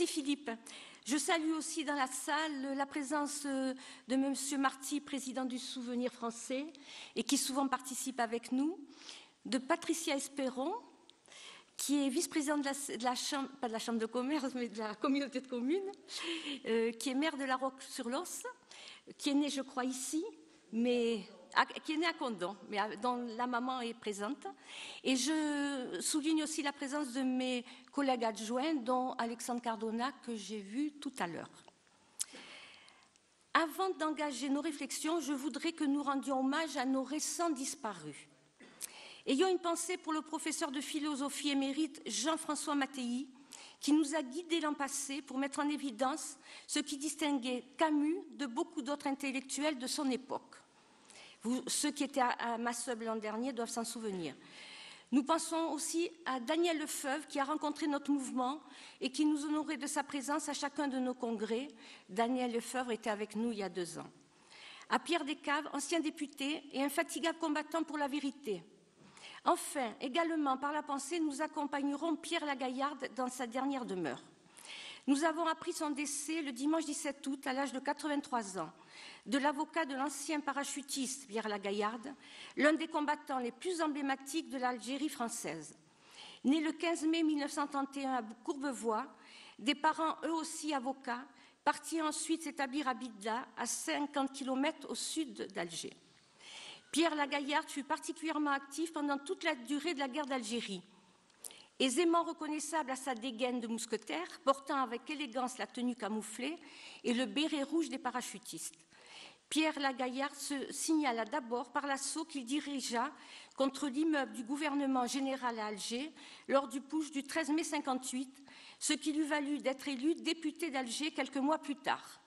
Merci Philippe. Je salue aussi dans la salle la présence de M. Marty, président du Souvenir français, et qui souvent participe avec nous, de Patricia Espéron, qui est vice-présidente de la Chambre, pas de la Chambre de commerce, mais de la communauté de communes, qui est maire de la Roque-sur-Losse, qui est née, je crois, ici, mais qui est née à Condon, mais dont la maman est présente. Et je souligne aussi la présence de mes collègues adjoints, dont Alexandre Cardona, que j'ai vu tout à l'heure. Avant d'engager nos réflexions, je voudrais que nous rendions hommage à nos récents disparus. Ayons une pensée pour le professeur de philosophie émérite Jean-François Mattei, qui nous a guidés l'an passé pour mettre en évidence ce qui distinguait Camus de beaucoup d'autres intellectuels de son époque. Ceux qui étaient à Masseube l'an dernier doivent s'en souvenir. Nous pensons aussi à Daniel Lefebvre, qui a rencontré notre mouvement et qui nous honorait de sa présence à chacun de nos congrès. Daniel Lefebvre était avec nous il y a 2 ans. À Pierre Descaves, ancien député et infatigable combattant pour la vérité. Enfin, également par la pensée, nous accompagnerons Pierre Lagaillarde dans sa dernière demeure. Nous avons appris son décès le dimanche 17 août à l'âge de 83 ans, de l'avocat de l'ancien parachutiste Pierre Lagaillarde, l'un des combattants les plus emblématiques de l'Algérie française. Né le 15 mai 1931 à Courbevoie, des parents eux aussi avocats, partis ensuite s'établir à Bidda, à 50 km au sud d'Alger. Pierre Lagaillarde fut particulièrement actif pendant toute la durée de la guerre d'Algérie. Aisément reconnaissable à sa dégaine de mousquetaire, portant avec élégance la tenue camouflée et le béret rouge des parachutistes. Pierre Lagaillarde se signala d'abord par l'assaut qu'il dirigea contre l'immeuble du gouvernement général à Alger lors du putsch du 13 mai 58, ce qui lui valut d'être élu député d'Alger quelques mois plus tard.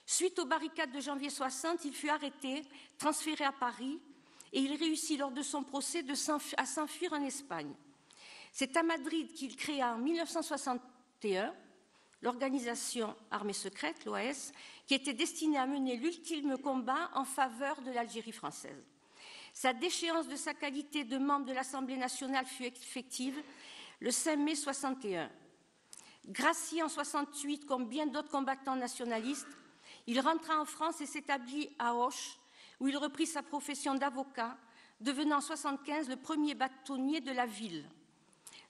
Suite aux barricades de janvier 60, il fut arrêté, transféré à Paris et il réussit lors de son procès à s'enfuir en Espagne. C'est à Madrid qu'il créa en 1961 l'organisation Armée secrète, l'OAS, qui était destinée à mener l'ultime combat en faveur de l'Algérie française. Sa déchéance de sa qualité de membre de l'Assemblée nationale fut effective le 5 mai 61. Gracié en 68 comme bien d'autres combattants nationalistes, il rentra en France et s'établit à Auch, où il reprit sa profession d'avocat, devenant en 1975 le premier bâtonnier de la ville.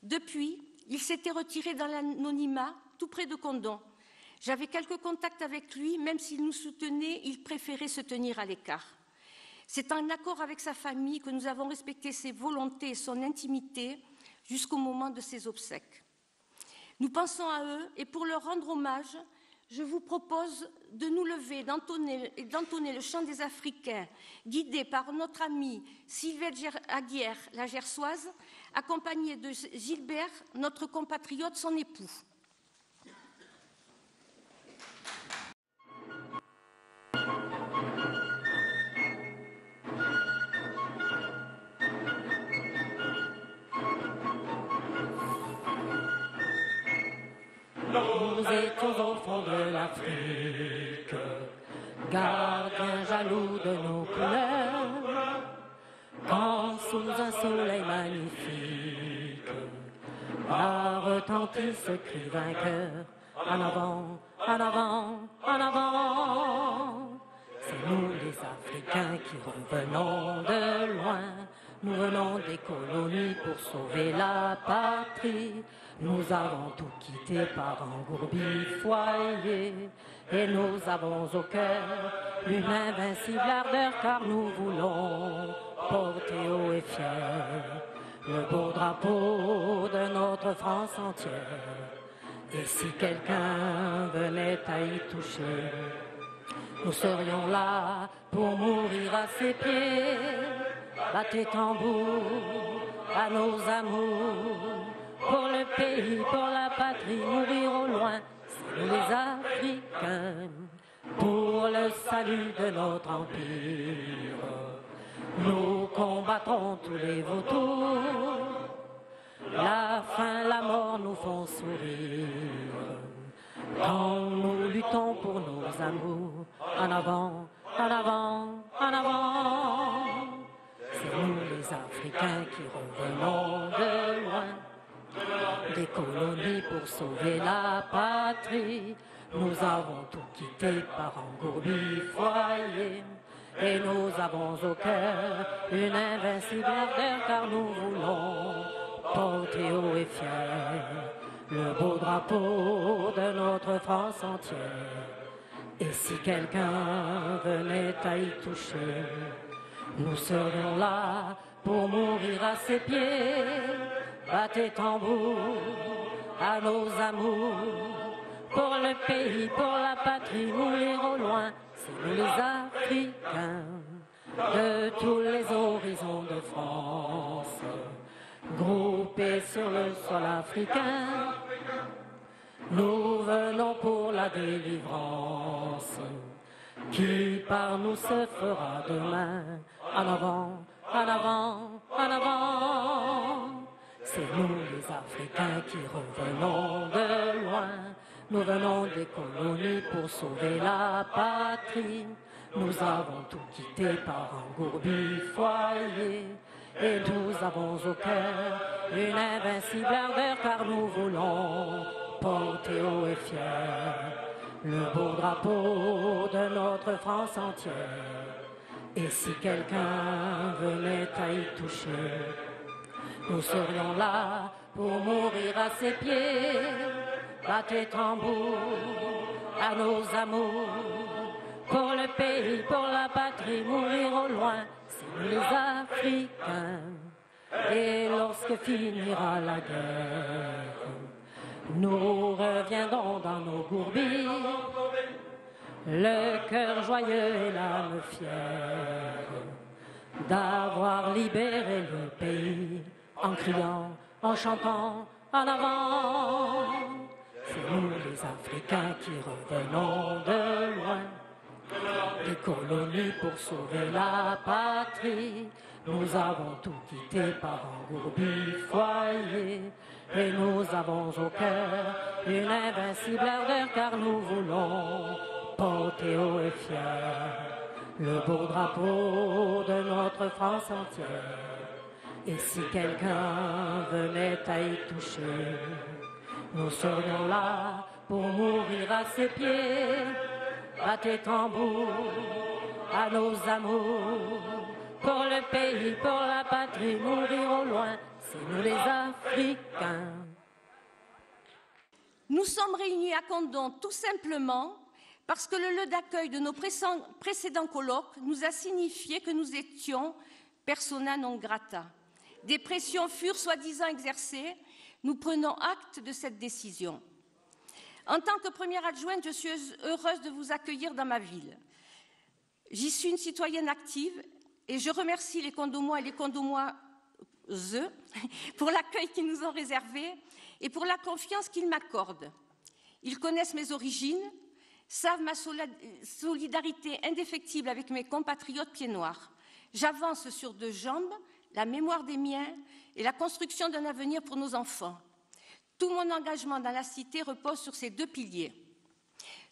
Depuis, il s'était retiré dans l'anonymat, tout près de Condon. J'avais quelques contacts avec lui, même s'il nous soutenait, il préférait se tenir à l'écart. C'est en accord avec sa famille que nous avons respecté ses volontés et son intimité jusqu'au moment de ses obsèques. Nous pensons à eux et pour leur rendre hommage, je vous propose de nous lever et d'entonner le chant des Africains, guidé par notre amie Sylvette Aguière, la Gersoise, accompagnée de Gilbert, notre compatriote, son époux. Nous étions au fond de l'Afrique, gardiens jaloux de nos couleurs, quand sous un soleil magnifique a retenti ce cri vainqueur. En avant, en avant, en avant. C'est nous les Africains qui revenons de loin. Nous venons des colonies pour sauver la patrie. Nous avons tout quitté par engourbi foyer. Et nous avons au cœur une invincible ardeur, car nous voulons porter haut et fier le beau drapeau de notre France entière. Et si quelqu'un venait à y toucher, nous serions là pour mourir à ses pieds. Battez tambour à nos amours, pour le pays, pour la patrie, mourir au loin, c'est nous les Africains, pour le salut de notre empire. Nous combattrons tous les vautours, la faim, la mort nous font sourire. Quand nous luttons pour nos amours, en avant, en avant, en avant. C'est nous les Africains qui revenons de loin. des colonies pour sauver la patrie. Nous avons tout quitté par engourdi foyer. Et nous avons au cœur une invincible ardeur, car nous voulons porter haut et fier le beau drapeau de notre France entière. Et si quelqu'un venait à y toucher, nous serions là pour mourir à ses pieds. Battez tambour à nos amours, pour le pays, pour la patrie, mourir au loin. C'est nous les Africains de tous les horizons de France, groupés sur le sol africain, nous venons pour la délivrance, qui par nous se fera demain. En avant, en avant, en avant. C'est nous les Africains qui revenons de loin. Nous venons des colonies pour sauver la patrie. Nous avons tout quitté par engourdi foyer. Et nous avons au cœur une invincible ardeur, car nous voulons porter haut et fier le beau drapeau de notre France entière. Et si quelqu'un venait à y toucher, nous serions là pour mourir à ses pieds. Battez tambour à nos amours, pour le pays, pour la patrie, mourir au loin, c'est nous les Africains. Et lorsque finira la guerre, nous reviendrons dans nos gourbilles, le cœur joyeux et l'âme fière d'avoir libéré le pays, en criant, en chantant, en avant. C'est nous les Africains qui revenons de loin, des colonies pour sauver la patrie. Nous avons tout quitté par engourdi foyer, et nous avons au cœur une invincible ardeur, car nous voulons porter haut et fier le beau drapeau de notre France entière. Et si quelqu'un venait à y toucher, nous serions là pour mourir à ses pieds. Battez tambour à nos amours, pour le pays, pour la patrie, mourir au loin, c'est nous les Africains. Nous sommes réunis à Condom tout simplement parce que le lieu d'accueil de nos précédents colloques nous a signifié que nous étions persona non grata. Des pressions furent soi-disant exercées. Nous prenons acte de cette décision. En tant que première adjointe, je suis heureuse de vous accueillir dans ma ville. J'y suis une citoyenne active et je remercie les Condomois et les Condomoises pour l'accueil qu'ils nous ont réservé et pour la confiance qu'ils m'accordent. Ils connaissent mes origines, savent ma solidarité indéfectible avec mes compatriotes pieds noirs. J'avance sur deux jambes, la mémoire des miens et la construction d'un avenir pour nos enfants. Tout mon engagement dans la cité repose sur ces deux piliers.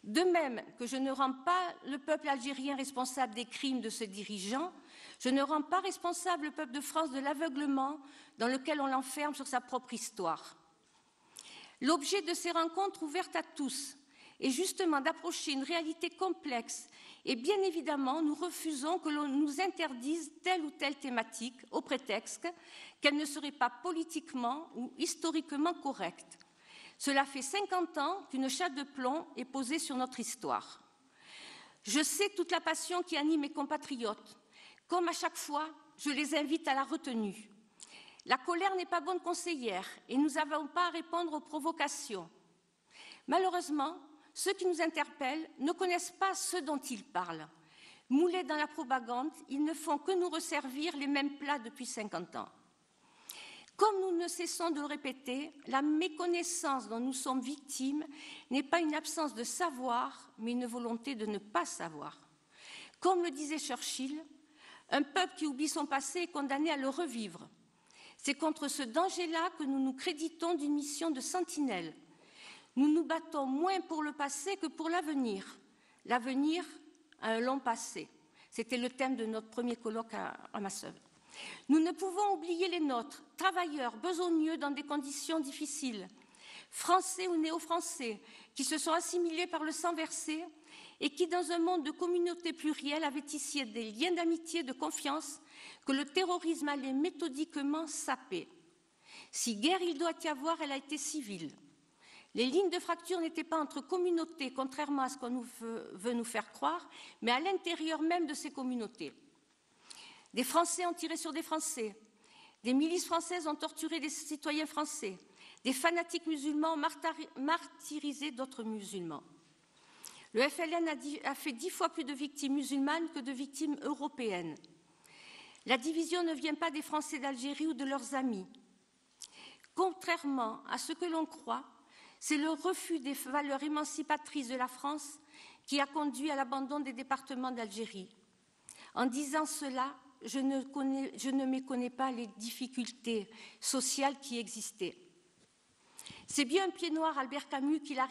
De même que je ne rends pas le peuple algérien responsable des crimes de ses dirigeants, je ne rends pas responsable le peuple de France de l'aveuglement dans lequel on l'enferme sur sa propre histoire. L'objet de ces rencontres ouvertes à tous est justement d'approcher une réalité complexe et bien évidemment, nous refusons que l'on nous interdise telle ou telle thématique au prétexte qu'elle ne serait pas politiquement ou historiquement correcte. Cela fait 50 ans qu'une chape de plomb est posée sur notre histoire. Je sais toute la passion qui anime mes compatriotes. Comme à chaque fois, je les invite à la retenue. La colère n'est pas bonne conseillère et nous n'avons pas à répondre aux provocations. Malheureusement, ceux qui nous interpellent ne connaissent pas ce dont ils parlent. Moulés dans la propagande, ils ne font que nous resservir les mêmes plats depuis 50 ans. Comme nous ne cessons de le répéter, la méconnaissance dont nous sommes victimes n'est pas une absence de savoir, mais une volonté de ne pas savoir. Comme le disait Churchill, un peuple qui oublie son passé est condamné à le revivre. C'est contre ce danger-là que nous nous créditons d'une mission de sentinelle. Nous nous battons moins pour le passé que pour l'avenir. L'avenir a un long passé. C'était le thème de notre premier colloque à Massœuvre. Nous ne pouvons oublier les nôtres, travailleurs, besogneux dans des conditions difficiles, Français ou néo-français, qui se sont assimilés par le sang versé et qui, dans un monde de communautés plurielles, avaient tissé des liens d'amitié, de confiance, que le terrorisme allait méthodiquement saper. Si guerre il doit y avoir, elle a été civile. Les lignes de fracture n'étaient pas entre communautés, contrairement à ce qu'on veut nous faire croire, mais à l'intérieur même de ces communautés. Des Français ont tiré sur des Français, des milices françaises ont torturé des citoyens français, des fanatiques musulmans ont martyrisé d'autres musulmans. Le FLN a fait 10 fois plus de victimes musulmanes que de victimes européennes. La division ne vient pas des Français d'Algérie ou de leurs amis. Contrairement à ce que l'on croit, c'est le refus des valeurs émancipatrices de la France qui a conduit à l'abandon des départements d'Algérie. En disant cela, je ne méconnais pas les difficultés sociales qui existaient. C'est bien un pied noir, Albert Camus, qui l'a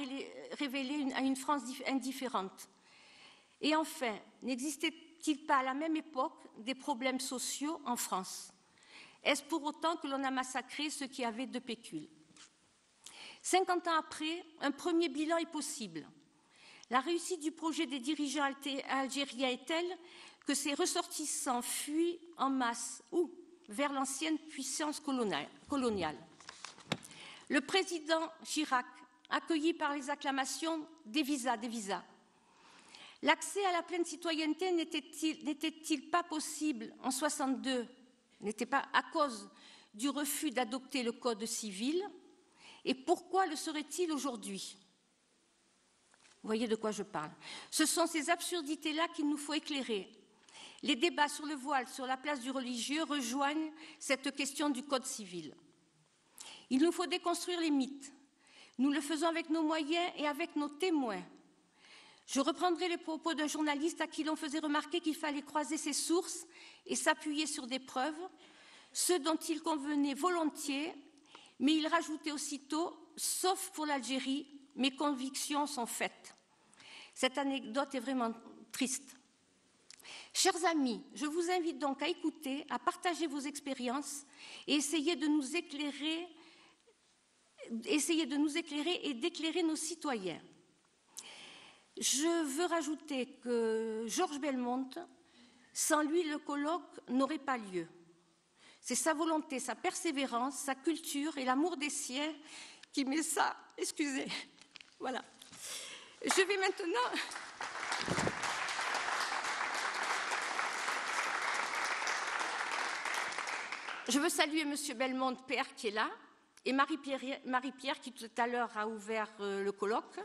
révélé à une France indifférente. Et enfin, n'existait-il pas à la même époque des problèmes sociaux en France? Est-ce pour autant que l'on a massacré ceux qui avaient de pécule? 50 ans après, un premier bilan est possible. La réussite du projet des dirigeants algériens est telle que ces ressortissants fuient en masse ou vers l'ancienne puissance coloniale. Le président Chirac, accueilli par les acclamations des visas. L'accès à la pleine citoyenneté n'était-il pas possible en 1962, n'était pas à cause du refus d'adopter le Code civil? Et pourquoi le serait-il aujourd'hui? Vous voyez de quoi je parle. Ce sont ces absurdités-là qu'il nous faut éclairer. Les débats sur le voile, sur la place du religieux rejoignent cette question du Code civil. Il nous faut déconstruire les mythes. Nous le faisons avec nos moyens et avec nos témoins. Je reprendrai les propos d'un journaliste à qui l'on faisait remarquer qu'il fallait croiser ses sources et s'appuyer sur des preuves, ce dont il convenait volontiers, mais il rajoutait aussitôt « sauf pour l'Algérie, mes convictions sont faites ». Cette anecdote est vraiment triste. Chers amis, je vous invite donc à écouter, à partager vos expériences et essayer de nous éclairer et d'éclairer nos citoyens. Je veux rajouter que Georges Belmonte, sans lui, le colloque n'aurait pas lieu. C'est sa volonté, sa persévérance, sa culture et l'amour des siens qui met ça. Excusez. Voilà. Je vais maintenant... Je veux saluer M. Belmonte, père, qui est là, et Marie-Pierre, qui tout à l'heure a ouvert le colloque,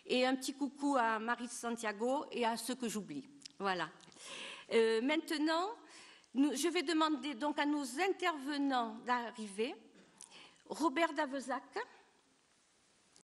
et un petit coucou à Marie Santiago et à ceux que j'oublie. Voilà. Maintenant, je vais demander donc à nos intervenants d'arriver. Robert Davezac,